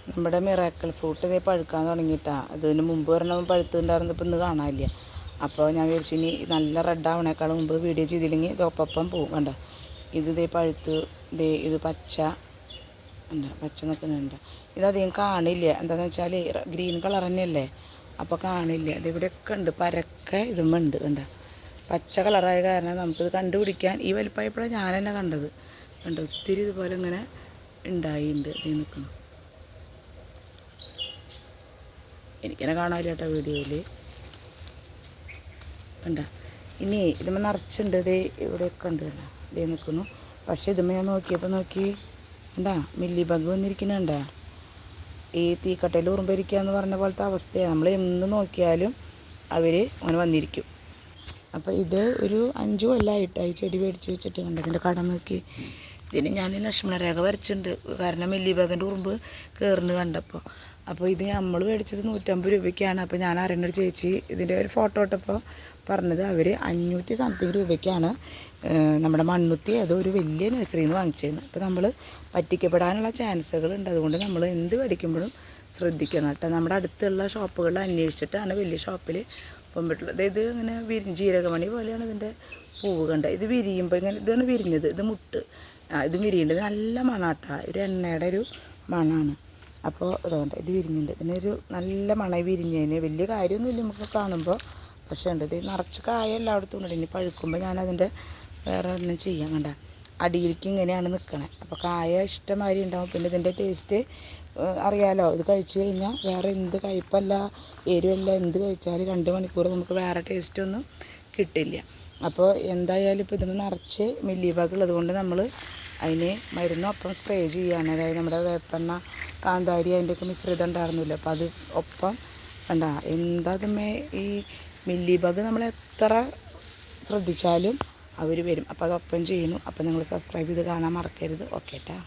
നമ്മുടെ miracle fruit ഇതേ പഴുക്കാൻ തുടങ്ങിയിട്ടാണ്. അതിന് മുമ്പ് ഒരെണ്ണം പഴുത്തുണ്ടായിരുന്നപ്പോൾ ഇന്ന് കാണാനില്ല. അപ്പോൾ ഞാൻ വിചാരിച്ചു ഇനി നല്ല റെഡ് ആവണേക്കാളും മുമ്പ് വീഡിയോ ചെയ്തില്ലെങ്കിൽ ഇതൊപ്പം പോകും. കണ്ട ഇതേ പഴുത്ത് ഇത് പച്ച ഉണ്ട്, പച്ച നിൽക്കുന്നുണ്ട്. ഇതധികം കാണില്ല, എന്താണെന്ന് വെച്ചാൽ ഗ്രീൻ കളർ തന്നെയല്ലേ, അപ്പോൾ കാണില്ല. ഇതിവിടെയൊക്കെ ഉണ്ട്, പരക്കെ ഇതുമുണ്ട്. കണ്ട പച്ച കളറായ കാരണം നമുക്കിത് കണ്ടുപിടിക്കാൻ ഈ വലിപ്പമായപ്പോഴാണ് ഞാൻ തന്നെ കണ്ടത്. കണ്ട ഒത്തിരി ഇതുപോലെ ഇങ്ങനെ ഉണ്ടായിട്ടുണ്ട്. ഇത് നിൽക്കണം, എനിക്കെന്നെ കാണാനില്ല കേട്ടോ വീഡിയോയിൽ. കണ്ട ഇനി ഇതുമ്പോൾ നിറച്ചുണ്ട്. ഇത് ഇവിടെയൊക്കെ ഉണ്ട്. കണ്ട ഇതേ നിൽക്കുന്നു. പക്ഷേ ഇതുമ്പോൾ ഞാൻ നോക്കി ഉണ്ടാ മില്ലി ബഗ് വന്നിരിക്കുന്നുണ്ടാ. ഈ തീക്കട്ടയിൽ ഉറുമ്പിരിക്കുക എന്ന് പറഞ്ഞ പോലത്തെ അവസ്ഥയാണ്. നമ്മൾ എന്ന് നോക്കിയാലും അവർ അങ്ങനെ വന്നിരിക്കും. അപ്പോൾ ഇത് ഒരു 5 കൊല്ലമായിട്ടായി ചെടി മേടിച്ച് വെച്ചിട്ട്. കണ്ട ഇതിൻ്റെ കട നോക്കി. ഇതിന് ഞാൻ ലക്ഷ്മണരേഖ വരച്ചിട്ടുണ്ട്, കാരണം മില്ലി ബഗിൻ്റെ ഉറുമ്പ് കയറുന്നു കണ്ടപ്പോൾ. അപ്പോൾ ഇത് നമ്മൾ മേടിച്ചത് 150 രൂപയ്ക്കാണ്. അപ്പോൾ ഞാൻ അറിയുന്നൊരു ചേച്ചി ഇതിൻ്റെ ഒരു ഫോട്ടോ ഇട്ടപ്പോൾ പറഞ്ഞത് അവർ 500 സംതിങ് രൂപയ്ക്കാണ് നമ്മുടെ മണ്ണുത്തി അതൊരു വലിയ നഴ്സറിയിൽ നിന്ന് വാങ്ങിച്ചിരുന്നത്. അപ്പോൾ നമ്മൾ പറ്റിക്കപ്പെടാനുള്ള ചാൻസുകളുണ്ട്. അതുകൊണ്ട് നമ്മൾ എന്ത് മേടിക്കുമ്പോഴും ശ്രദ്ധിക്കണം കേട്ടോ. നമ്മുടെ അടുത്തുള്ള ഷോപ്പുകളിൽ അന്വേഷിച്ചിട്ടാണ് വലിയ ഷോപ്പിൽ പോകുമ്പോഴുള്ളത്. ഇത് ഇങ്ങനെ ജീരകമണി പോലെയാണ് ഇതിൻ്റെ പൂവ്. കണ്ട ഇത് വിരിയുമ്പോൾ ഇങ്ങനെ ഇതാണ് വിരിഞ്ഞത്. ഇത് മുട്ട് ഇത് വിരിയുണ്ട്. നല്ല മണാട്ടാ, ഒരു എണ്ണയുടെ ഒരു മണമാണ്. അപ്പോൾ അതുകൊണ്ട് ഇത് വിരിഞ്ഞിട്ടുണ്ട്. ഇതിനൊരു നല്ല മണം വിരിഞ്ഞതിന് വലിയ കാര്യമൊന്നുമില്ല നമുക്ക് കാണുമ്പോൾ. പക്ഷേ ഉണ്ട് ഇത് നിറച്ച് കായ എല്ലായിടത്തും ഉണ്ട്. ഇനി പഴുക്കുമ്പോൾ ഞാനതിൻ്റെ വേറെ ഒന്നും ചെയ്യാം. കണ്ട അടിയിലേക്ക് ഇങ്ങനെയാണ് നിൽക്കണേ. അപ്പോൾ കായ ഇഷ്ടമാതിരി ഉണ്ടാവും. പിന്നെ ഇതിൻ്റെ ടേസ്റ്റ് അറിയാലോ, ഇത് കഴിച്ച് കഴിഞ്ഞാൽ വേറെ എന്ത് കയ്പ്പല്ല എരിവല്ല എന്ത് കഴിച്ചാലും 2 മണിക്കൂർ നമുക്ക് വേറെ ടേസ്റ്റൊന്നും കിട്ടില്ല. അപ്പോൾ എന്തായാലും ഇപ്പോൾ ഇതിന് നിറച്ച് മില്ലി ബഗ് ഉള്ളത് കൊണ്ട് നമ്മൾ അതിന് മരുന്നൊപ്പം സ്പ്രേ ചെയ്യുകയാണ്. അതായത് നമ്മുടെ വേപ്പെണ്ണ, കാന്താരി അതിൻ്റെയൊക്കെ മിശ്രിതം ഉണ്ടായിരുന്നില്ല. അപ്പോൾ അത് ഒപ്പം കണ്ട എന്താ തമ്മേ ഈ മില്ലി ബഗ് നമ്മൾ എത്ര ശ്രദ്ധിച്ചാലും അവർ വരും. അപ്പോൾ അതൊപ്പം ചെയ്യുന്നു. അപ്പോൾ നിങ്ങൾ സബ്സ്ക്രൈബ് ചെയ്ത് കാണാൻ മറക്കരുത്. ഓക്കെ ട്ടാ.